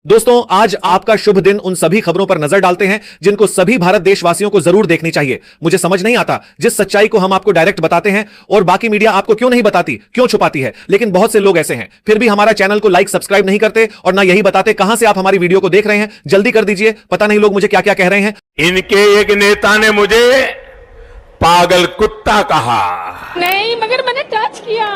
दोस्तों, आज आपका शुभ दिन। उन सभी खबरों पर नजर डालते हैं जिनको सभी भारत देशवासियों को जरूर देखनी चाहिए। मुझे समझ नहीं आता जिस सच्चाई को हम आपको डायरेक्ट बताते हैं और बाकी मीडिया आपको क्यों नहीं बताती, क्यों छुपाती है। लेकिन बहुत से लोग ऐसे हैं, फिर भी हमारा चैनल को लाइक सब्सक्राइब नहीं करते और ना यही बताते कहां से आप हमारी वीडियो को देख रहे हैं। जल्दी कर दीजिए, पता नहीं लोग मुझे क्या क्या कह रहे हैं। इनके एक नेता ने मुझे पागल कुत्ता कहा। नहीं, मगर मैंने टच किया।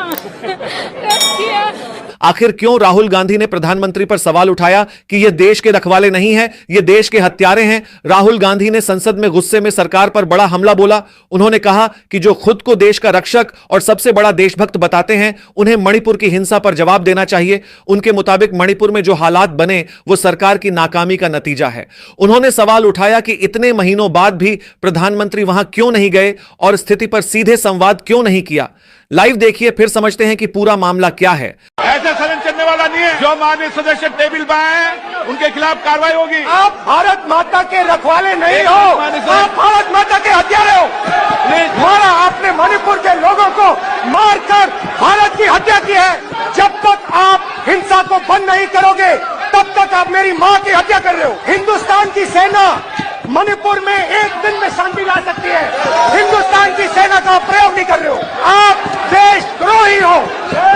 आखिर क्यों राहुल गांधी ने प्रधानमंत्री पर सवाल उठाया कि ये देश के रखवाले नहीं है, ये देश के हत्यारे हैं। राहुल गांधी ने संसद में गुस्से में सरकार पर बड़ा हमला बोला। उन्होंने कहा कि जो खुद को देश का रक्षक और सबसे बड़ा देशभक्त बताते हैं, उन्हें मणिपुर की हिंसा पर जवाब देना चाहिए। उनके मुताबिक मणिपुर में जो हालात बने वो सरकार की नाकामी का नतीजा है। उन्होंने सवाल उठाया कि इतने महीनों बाद भी प्रधानमंत्री वहां क्यों नहीं गए और स्थिति पर सीधे संवाद क्यों नहीं किया। लाइव देखिए, फिर समझते हैं कि पूरा मामला क्या है। ऐसा सदन चलने वाला नहीं है। जो माननीय सदस्य टेबल पर आए उनके खिलाफ कार्रवाई होगी। आप भारत माता के रखवाले नहीं हो, आप भारत माता के हत्यारे हो। मारा आपने मणिपुर के लोगों को मारकर भारत की हत्या की है। जब तक आप हिंसा को बंद नहीं करोगे तब तक आप मेरी मां की हत्या कर रहे हो। हिंदुस्तान की सेना मणिपुर में एक दिन में शांति ला सकती है। हिंदुस्तान की सेना का प्रयोग नहीं कर रहे हो। आप देशद्रोही हो,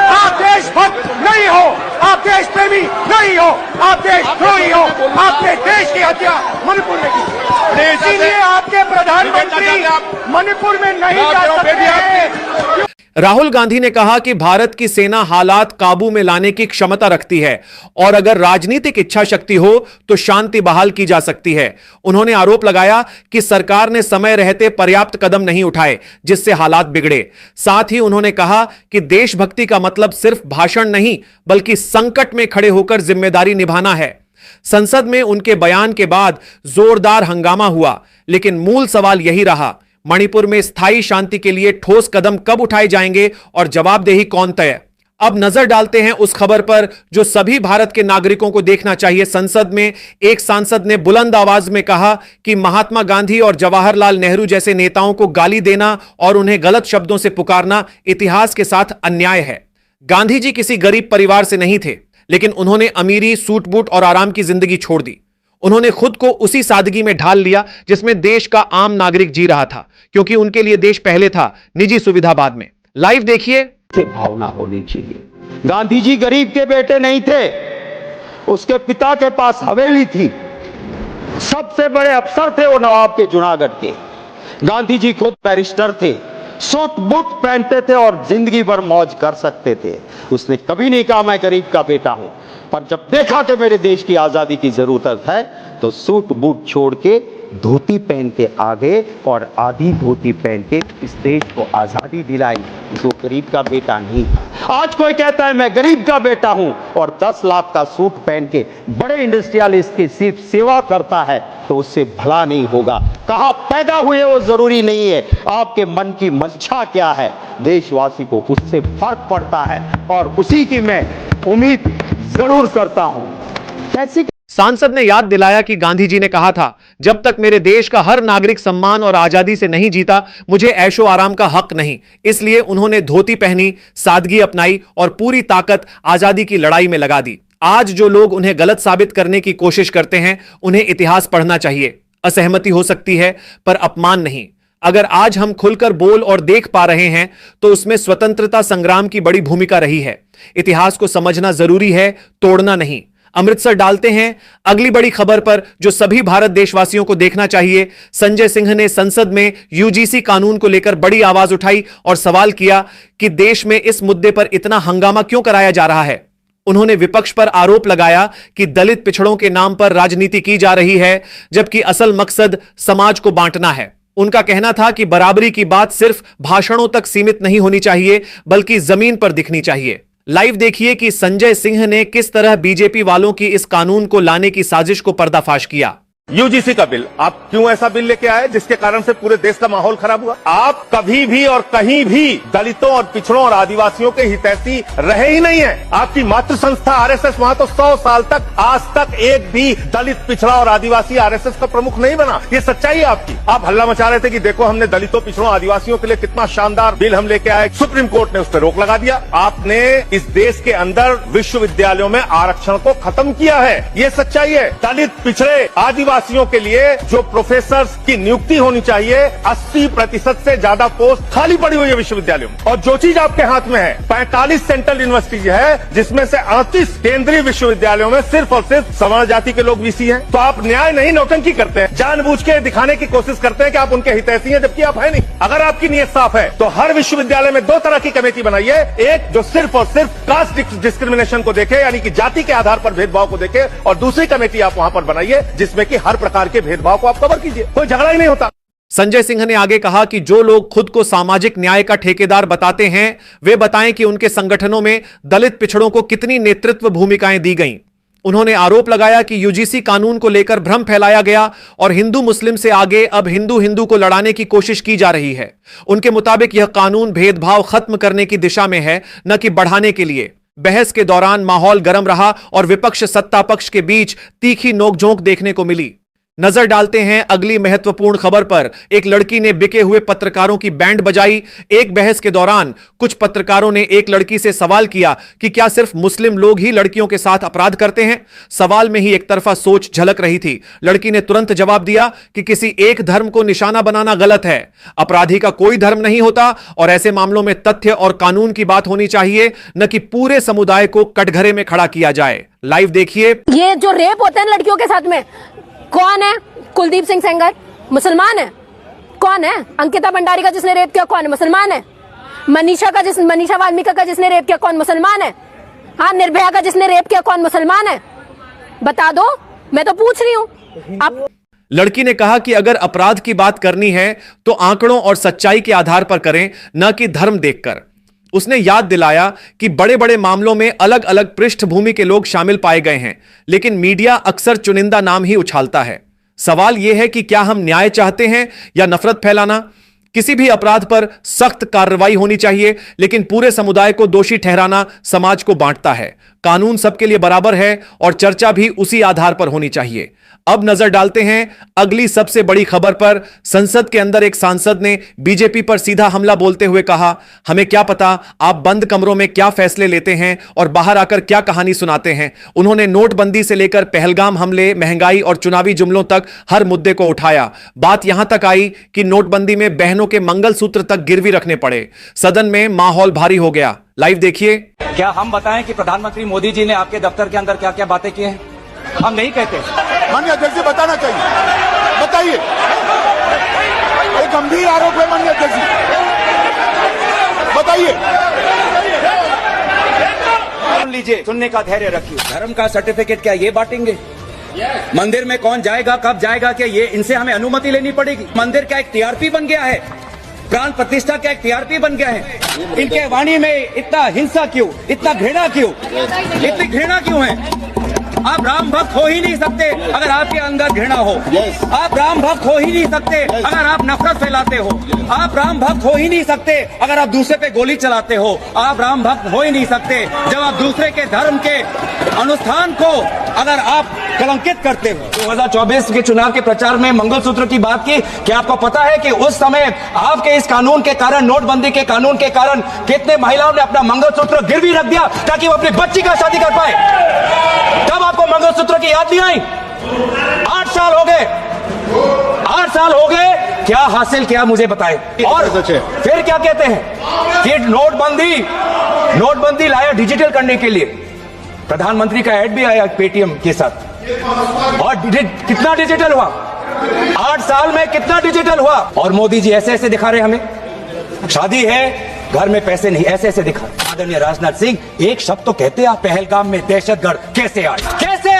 आप देशभक्त नहीं हो, आप देश प्रेमी नहीं हो, आप देशद्रोही हो। आपने देश की हत्या मणिपुर में की, इसीलिए आपके प्रधानमंत्री मणिपुर में नहीं जा सकते। राहुल गांधी ने कहा कि भारत की सेना हालात काबू में लाने की क्षमता रखती है और अगर राजनीतिक इच्छा शक्ति हो तो शांति बहाल की जा सकती है। उन्होंने आरोप लगाया कि सरकार ने समय रहते पर्याप्त कदम नहीं उठाए जिससे हालात बिगड़े। साथ ही उन्होंने कहा कि देशभक्ति का मतलब सिर्फ भाषण नहीं बल्कि संकट में खड़े होकर जिम्मेदारी निभाना है। संसद में उनके बयान के बाद जोरदार हंगामा हुआ, लेकिन मूल सवाल यही रहा, मणिपुर में स्थायी शांति के लिए ठोस कदम कब उठाए जाएंगे और जवाबदेही कौन तय। अब नजर डालते हैं उस खबर पर जो सभी भारत के नागरिकों को देखना चाहिए। संसद में एक सांसद ने बुलंद आवाज में कहा कि महात्मा गांधी और जवाहरलाल नेहरू जैसे नेताओं को गाली देना और उन्हें गलत शब्दों से पुकारना इतिहास के साथ अन्याय है। गांधी जी किसी गरीब परिवार से नहीं थे, लेकिन उन्होंने अमीरी, सूट बूट और आराम की जिंदगी छोड़ दी। उन्होंने खुद को उसी सादगी में ढाल लिया जिसमें देश का आम नागरिक जी रहा था, क्योंकि उनके लिए देश पहले था, निजी सुविधा बाद में। लाइव देखिए। भावना होनी चाहिए। गांधी जी गरीब के बेटे नहीं थे, उसके पिता के पास हवेली थी, सबसे बड़े अफसर थे वो नवाब के जूनागढ़ के। गांधी जी खुद बैरिस्टर थे, सूट बूट पहनते थे और जिंदगी भर मौज कर सकते थे। उसने कभी नहीं कहा मैं गरीब का बेटा हूं, पर जब देखा कि मेरे देश की आजादी की जरूरत है तो सूट बूट छोड़ के धोती पहन के आ गए और आधी धोती पहन के इस देश को आजादी दिलाई। जो गरीब का बेटा नहीं था। आज कोई कहता है मैं गरीब का बेटा हूं और 10 लाख का सूट पहन के बड़े इंडस्ट्रियलिस्ट की सिर्फ सेवा करता है तो उससे भला नहीं होगा। कहां पैदा हुए वो जरूरी नहीं है, आपके मन की मंशा क्या है देशवासी को उससे फर्क पड़ता है और उसी की मैं उम्मीद जरूर करता हूं। कैसी सांसद ने याद दिलाया कि गांधी जी ने कहा था, जब तक मेरे देश का हर नागरिक सम्मान और आजादी से नहीं जीता मुझे ऐशो आराम का हक नहीं। इसलिए उन्होंने धोती पहनी, सादगी अपनाई और पूरी ताकत आजादी की लड़ाई में लगा दी। आज जो लोग उन्हें गलत साबित करने की कोशिश करते हैं उन्हें इतिहास पढ़ना चाहिए। असहमति हो सकती है पर अपमान नहीं। अगर आज हम खुलकर बोल और देख पा रहे हैं तो उसमें स्वतंत्रता संग्राम की बड़ी भूमिका रही है। इतिहास को समझना जरूरी है, तोड़ना नहीं। अमृतसर डालते हैं अगली बड़ी खबर पर जो सभी भारत देशवासियों को देखना चाहिए। संजय सिंह ने संसद में यूजीसी कानून को लेकर बड़ी आवाज उठाई और सवाल किया कि देश में इस मुद्दे पर इतना हंगामा क्यों कराया जा रहा है। उन्होंने विपक्ष पर आरोप लगाया कि दलित पिछड़ों के नाम पर राजनीति की जा रही है, जबकि असल मकसद समाज को बांटना है। उनका कहना था कि बराबरी की बात सिर्फ भाषणों तक सीमित नहीं होनी चाहिए बल्कि जमीन पर दिखनी चाहिए। लाइव देखिए कि संजय सिंह ने किस तरह बीजेपी वालों की इस कानून को लाने की साजिश को पर्दाफाश किया। यूजीसी का बिल, आप क्यों ऐसा बिल लेके आए जिसके कारण से पूरे देश का माहौल खराब हुआ? आप कभी भी और कहीं भी दलितों और पिछड़ों और आदिवासियों के हितैषी रहे ही नहीं है। आपकी मातृ संस्था आरएसएस, वहां तो 100 साल तक आज तक एक भी दलित, पिछड़ा और आदिवासी आरएसएस का प्रमुख नहीं बना। ये सच्चाई है आपकी। आप हल्ला मचा रहे थे कि देखो हमने दलितों, पिछड़ों, आदिवासियों के लिए कितना शानदार बिल हम लेके आए, सुप्रीम कोर्ट ने उस पर रोक लगा दिया। आपने इस देश के अंदर विश्वविद्यालयों में आरक्षण को खत्म किया है। ये सच्चाई है। दलित, पिछड़े, आदिवासियों के लिए जो प्रोफेसर की नियुक्ति होनी चाहिए, 80% से ज्यादा पोस्ट खाली पड़ी हुई है विश्वविद्यालयों में। और जो चीज आपके हाथ में है, 45 सेंट्रल यूनिवर्सिटी है जिसमें से 38 केंद्रीय विश्वविद्यालयों में सिर्फ और सिर्फ सवर्ण जाति के लोग वीसी हैं। तो आप न्याय नहीं, नौटंकी करते हैं, जानबूझ के दिखाने की कोशिश करते हैं कि आप उनके हितैषी हैं, जबकि आप है नहीं। अगर आपकी नीयत साफ है तो हर विश्वविद्यालय में 2 तरह की कमेटी बनाइए। एक जो सिर्फ और सिर्फ कास्ट डिस्क्रिमिनेशन को देखे, यानी कि जाति के आधार पर भेदभाव को देखे, और दूसरी कमेटी आप वहां पर बनाइए जिसमें कि हर प्रकार के भेदभाव को आप कवर कीजिए। कोई झगड़ा ही नहीं होता। संजय सिंह ने आगे कहा कि जो लोग खुद को सामाजिक न्याय का ठेकेदार बताते हैं, वे बताएं कि उनके संगठनों में दलित पिछड़ों को कितनी नेतृत्व भूमिकाएं दी गईं। उन्होंने आरोप लगाया कि यूजीसी कानून को लेकर भ्रम फैलाया गया और हिंदू मुस्लिम से आगे अब हिंदू हिंदू को लड़ाने की कोशिश की जा रही है। उनके मुताबिक यह कानून भेदभाव खत्म करने की दिशा में है, न कि बढ़ाने के लिए। बहस के दौरान माहौल गर्म रहा और विपक्ष सत्ता पक्ष के बीच तीखी नोकझोंक देखने को मिली। नजर डालते हैं अगली महत्वपूर्ण खबर पर। एक लड़की ने बिके हुए पत्रकारों की बैंड बजाई। एक बहस के दौरान कुछ पत्रकारों ने एक लड़की से सवाल किया कि क्या सिर्फ मुस्लिम लोग ही लड़कियों के साथ अपराध करते हैं। सवाल में ही एक तरफा सोच झलक रही थी। लड़की ने तुरंत जवाब दिया कि किसी एक धर्म को निशाना बनाना गलत है। अपराधी का कोई धर्म नहीं होता और ऐसे मामलों में तथ्य और कानून की बात होनी चाहिए, न कि पूरे समुदाय को कटघरे में खड़ा किया जाए। लाइव देखिए। ये जो रेप होते हैं लड़कियों के साथ में, कौन है? कुलदीप सिंह सेंगर मुसलमान है? कौन है? अंकिता भंडारी का जिसने रेप किया कौन है? मुसलमान है? मनीषा वाल्मीकि का जिसने रेप किया कौन मुसलमान है? हाँ, निर्भया का जिसने रेप किया कौन मुसलमान है? बता दो, मैं तो पूछ रही हूं। आप लड़की ने कहा कि अगर अपराध की बात करनी है तो आंकड़ों और सच्चाई के आधार पर करें, न कि धर्म देखकर। उसने याद दिलाया कि बड़े बड़े मामलों में अलग अलग पृष्ठभूमि के लोग शामिल पाए गए हैं, लेकिन मीडिया अक्सर चुनिंदा नाम ही उछालता है। सवाल यह है कि क्या हम न्याय चाहते हैं या नफरत फैलाना? किसी भी अपराध पर सख्त कार्रवाई होनी चाहिए, लेकिन पूरे समुदाय को दोषी ठहराना समाज को बांटता है। कानून सबके लिए बराबर है और चर्चा भी उसी आधार पर होनी चाहिए। अब नजर डालते हैं अगली सबसे बड़ी खबर पर। संसद के अंदर एक सांसद ने बीजेपी पर सीधा हमला बोलते हुए कहा, हमें क्या पता आप बंद कमरों में क्या फैसले लेते हैं और बाहर आकर क्या कहानी सुनाते हैं। उन्होंने नोटबंदी से लेकर पहलगाम हमले, महंगाई और चुनावी जुमलों तक हर मुद्दे को उठाया। बात यहां तक आई कि नोटबंदी में बहनों के मंगलसूत्र तक गिरवी रखने पड़े। सदन में माहौल भारी हो गया। लाइव देखिए। क्या हम बताएं कि प्रधानमंत्री मोदी जी ने आपके दफ्तर के अंदर क्या क्या बातें की हैं? हम नहीं कहते। माननीय अध्यक्ष जी, बताना चाहिए, बताइए। एक गंभीर आरोप है माननीय अध्यक्ष जी, बताइए। सुन लीजिए, सुनने का धैर्य रखिए। धर्म का सर्टिफिकेट क्या ये बांटेंगे? मंदिर में कौन जाएगा, कब जाएगा, क्या ये इनसे हमें अनुमति लेनी पड़ेगी? मंदिर क्या एक टीआरपी बन गया है? प्राण प्रतिष्ठा क्या एक टीआरपी बन गया है? इनके वाणी में इतना हिंसा क्यों, इतना घृणा क्यों, इतनी घृणा क्यों है? आप राम भक्त हो ही नहीं सकते अगर आपके अंदर घृणा हो। आप राम भक्त हो ही नहीं सकते अगर आप नफरत फैलाते हो। आप राम भक्त हो ही नहीं सकते अगर आप दूसरे पे गोली चलाते हो। आप राम भक्त हो ही नहीं सकते जब आप दूसरे के धर्म के अनुष्ठान को अगर आप कलंकित करते हो। 2024 के चुनाव के प्रचार में मंगलसूत्र की बात की। क्या आपको पता है कि उस समय आपके इस कानून के कारण, नोटबंदी के कानून के कारण, कितने महिलाओं ने अपना मंगलसूत्र गिरवी रख दिया ताकि वो अपनी बच्ची का शादी कर पाए? तब आपको मंगलसूत्र की याद नहीं आई? 8 साल हो गए, 8 साल हो गए, क्या हासिल किया मुझे बताएं। और फिर क्या कहते हैं कि नोटबंदी लाया डिजिटल करने के लिए। प्रधानमंत्री का ऐड भी आया पेटीएम के साथ। और कितना डिजिटल हुआ? 8 साल में कितना डिजिटल हुआ? और मोदी जी ऐसे ऐसे दिखा रहे हमें, शादी है घर में पैसे नहीं, ऐसे ऐसे दिखा। आदरणीय राजनाथ सिंह, एक शब्द तो कहते हैं, पहलगाम में दहशतगर्द कैसे आए? कैसे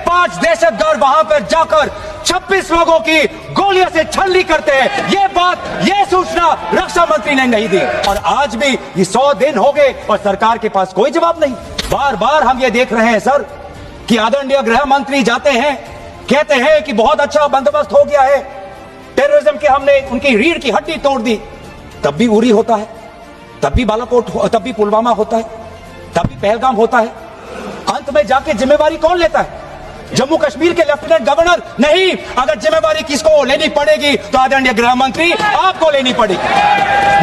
5 दहशतगर्द वहां पर जाकर 26 लोगों की गोलियों से छलनी करते हैं? ये बात, ये सूचना रक्षा मंत्री ने नहीं दी। और आज भी ये 100 दिन हो गए और सरकार के पास कोई जवाब नहीं। बार बार हम ये देख रहे हैं सर कि आदरणीय गृह मंत्री जाते हैं कहते हैं कि बहुत अच्छा बंदोबस्त हो गया है, टेररिज्म के हमने उनकी रीढ़ की हड्डी तोड़ दी, तब भी उरी होता है, तब भी बालाकोट, तब भी पुलवामा होता है, तब भी पहलगाम होता है। अंत में जाके जिम्मेवारी कौन लेता है? जम्मू कश्मीर के लेफ्टिनेंट गवर्नर नहीं। अगर जिम्मेवारी किसको लेनी पड़ेगी तो आदरणीय गृह मंत्री आपको लेनी पड़ेगी,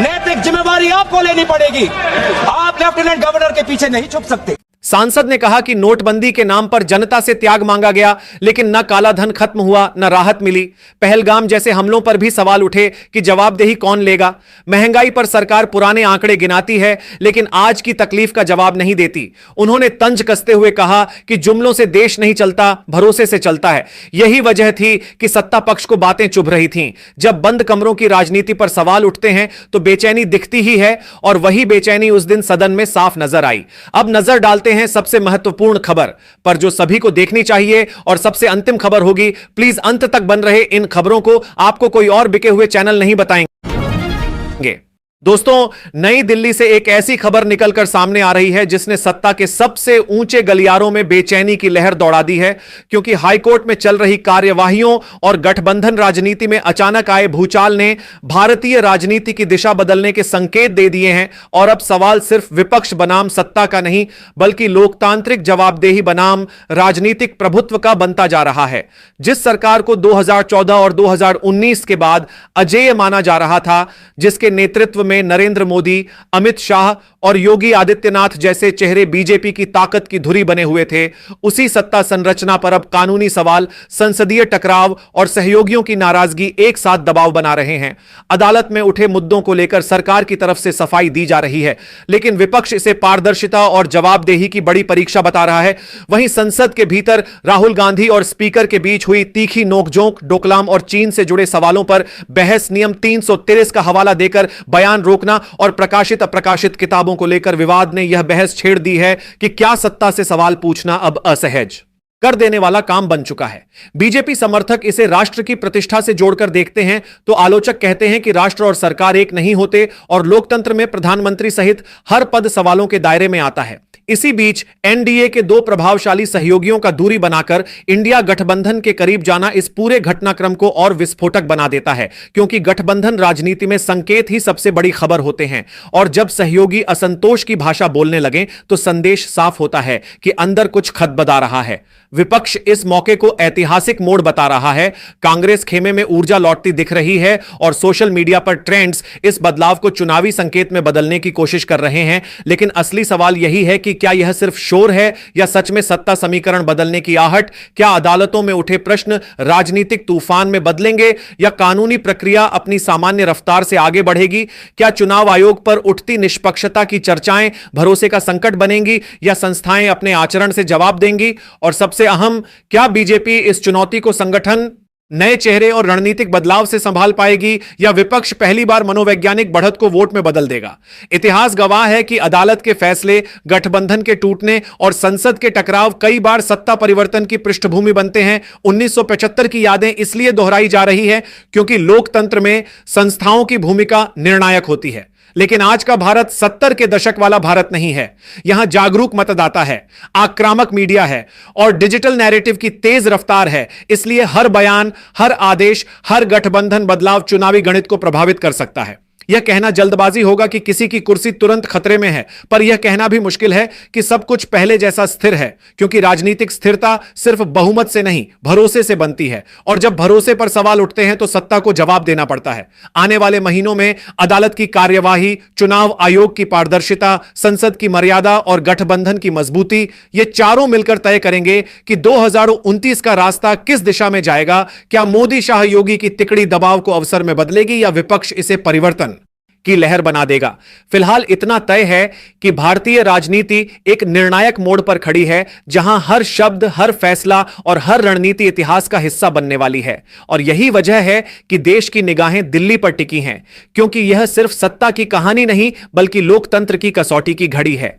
नैतिक जिम्मेवारी आपको लेनी पड़ेगी। आप लेफ्टिनेंट गवर्नर के पीछे नहीं छुप सकते। सांसद ने कहा कि नोटबंदी के नाम पर जनता से त्याग मांगा गया, लेकिन न काला धन खत्म हुआ, न राहत मिली। पहलगाम जैसे हमलों पर भी सवाल उठे कि जवाबदेही कौन लेगा। महंगाई पर सरकार पुराने आंकड़े गिनाती है, लेकिन आज की तकलीफ का जवाब नहीं देती। उन्होंने तंज कसते हुए कहा कि जुमलों से देश नहीं चलता, भरोसे से चलता है। यही वजह थी कि सत्ता पक्ष को बातें चुभ रही थीं। जब बंद कमरों की राजनीति पर सवाल उठते हैं तो बेचैनी दिखती ही है, और वही बेचैनी उस दिन सदन में साफ नजर आई। अब नजर डालते हैं सबसे महत्वपूर्ण खबर पर, जो सभी को देखनी चाहिए और सबसे अंतिम खबर होगी। प्लीज अंत तक बन रहे इन खबरों को आपको कोई और बिके हुए चैनल नहीं बताएंगे। दोस्तों, नई दिल्ली से एक ऐसी खबर निकलकर सामने आ रही है जिसने सत्ता के सबसे ऊंचे गलियारों में बेचैनी की लहर दौड़ा दी है, क्योंकि हाईकोर्ट में चल रही कार्यवाहियों और गठबंधन राजनीति में अचानक आए भूचाल ने भारतीय राजनीति की दिशा बदलने के संकेत दे दिए हैं। और अब सवाल सिर्फ विपक्ष बनाम सत्ता का नहीं, बल्कि लोकतांत्रिक जवाबदेही बनाम राजनीतिक प्रभुत्व का बनता जा रहा है। जिस सरकार को 2014 और 2019 के बाद अजेय माना जा रहा था, जिसके नेतृत्व में नरेंद्र मोदी, अमित शाह और योगी आदित्यनाथ जैसे चेहरे बीजेपी की ताकत की धुरी बने हुए थे, उसी सत्ता संरचना पर अब कानूनी सवाल, संसदीय टकराव और सहयोगियों की नाराजगी एक साथ दबाव बना रहे हैं। अदालत में उठे मुद्दों को लेकर सरकार की तरफ से सफाई दी जा रही है, लेकिन विपक्ष इसे पारदर्शिता और जवाबदेही की बड़ी परीक्षा बता रहा है। वहीं संसद के भीतर राहुल गांधी और स्पीकर के बीच हुई तीखी नोकझोंक, डोकलाम और चीन से जुड़े सवालों पर बहस, नियम 313 का हवाला देकर बयान रोकना और प्रकाशित अप्रकाशित किताबों को लेकर विवाद ने यह बहस छेड़ दी है कि क्या सत्ता से सवाल पूछना अब असहज कर देने वाला काम बन चुका है। बीजेपी समर्थक इसे राष्ट्र की प्रतिष्ठा से जोड़कर देखते हैं, तो आलोचक कहते हैं कि राष्ट्र और सरकार एक नहीं होते और लोकतंत्र में प्रधानमंत्री सहित हर पद सवालों के दायरे में आता है। इसी बीच एनडीए के दो प्रभावशाली सहयोगियों का दूरी बनाकर इंडिया गठबंधन के करीब जाना इस पूरे घटनाक्रम को और विस्फोटक बना देता है, क्योंकि गठबंधन राजनीति में संकेत ही सबसे बड़ी खबर होते हैं। और जब सहयोगी असंतोष की भाषा बोलने लगे तो संदेश साफ होता है कि अंदर कुछ खदबदा रहा है। विपक्ष इस मौके को ऐतिहासिक मोड़ बता रहा है। कांग्रेस खेमे में ऊर्जा लौटती दिख रही है और सोशल मीडिया पर ट्रेंड्स इस बदलाव को चुनावी संकेत में बदलने की कोशिश कर रहे हैं। लेकिन असली सवाल यही है कि क्या यह सिर्फ शोर है या सच में सत्ता समीकरण बदलने की आहट? क्या अदालतों में उठे प्रश्न राजनीतिक तूफान में बदलेंगे या कानूनी प्रक्रिया अपनी सामान्य रफ्तार से आगे बढ़ेगी? क्या चुनाव आयोग पर उठती निष्पक्षता की चर्चाएं भरोसे का संकट बनेंगी या संस्थाएं अपने आचरण से जवाब देंगी? और सबसे अहम, क्या बीजेपी इस चुनौती को संगठन, नए चेहरे और रणनीतिक बदलाव से संभाल पाएगी या विपक्ष पहली बार मनोवैज्ञानिक बढ़त को वोट में बदल देगा? इतिहास गवाह है कि अदालत के फैसले, गठबंधन के टूटने और संसद के टकराव कई बार सत्ता परिवर्तन की पृष्ठभूमि बनते हैं। 1975 की यादें इसलिए दोहराई जा रही है क्योंकि लोकतंत्र में संस्थाओं की भूमिका निर्णायक होती है। लेकिन आज का भारत 70 के दशक वाला भारत नहीं है। यहां जागरूक मतदाता है, आक्रामक मीडिया है और डिजिटल नैरेटिव की तेज रफ्तार है। इसलिए हर बयान, हर आदेश, हर गठबंधन बदलाव चुनावी गणित को प्रभावित कर सकता है। यह कहना जल्दबाजी होगा कि किसी की कुर्सी तुरंत खतरे में है, पर यह कहना भी मुश्किल है कि सब कुछ पहले जैसा स्थिर है, क्योंकि राजनीतिक स्थिरता सिर्फ बहुमत से नहीं, भरोसे से बनती है। और जब भरोसे पर सवाल उठते हैं तो सत्ता को जवाब देना पड़ता है। आने वाले महीनों में अदालत की कार्यवाही, चुनाव आयोग की पारदर्शिता, संसद की मर्यादा और गठबंधन की मजबूती, ये चारों मिलकर तय करेंगे कि 2029 का रास्ता किस दिशा में जाएगा। क्या मोदी शाह योगी की तिकड़ी दबाव को अवसर में बदलेगी या विपक्ष इसे परिवर्तन की लहर बना देगा? फिलहाल इतना तय है कि भारतीय राजनीति एक निर्णायक मोड़ पर खड़ी है, जहां हर शब्द, हर फैसला और हर रणनीति इतिहास का हिस्सा बनने वाली है। और यही वजह है कि देश की निगाहें दिल्ली पर टिकी हैं, क्योंकि यह सिर्फ सत्ता की कहानी नहीं बल्कि लोकतंत्र की कसौटी की घड़ी है।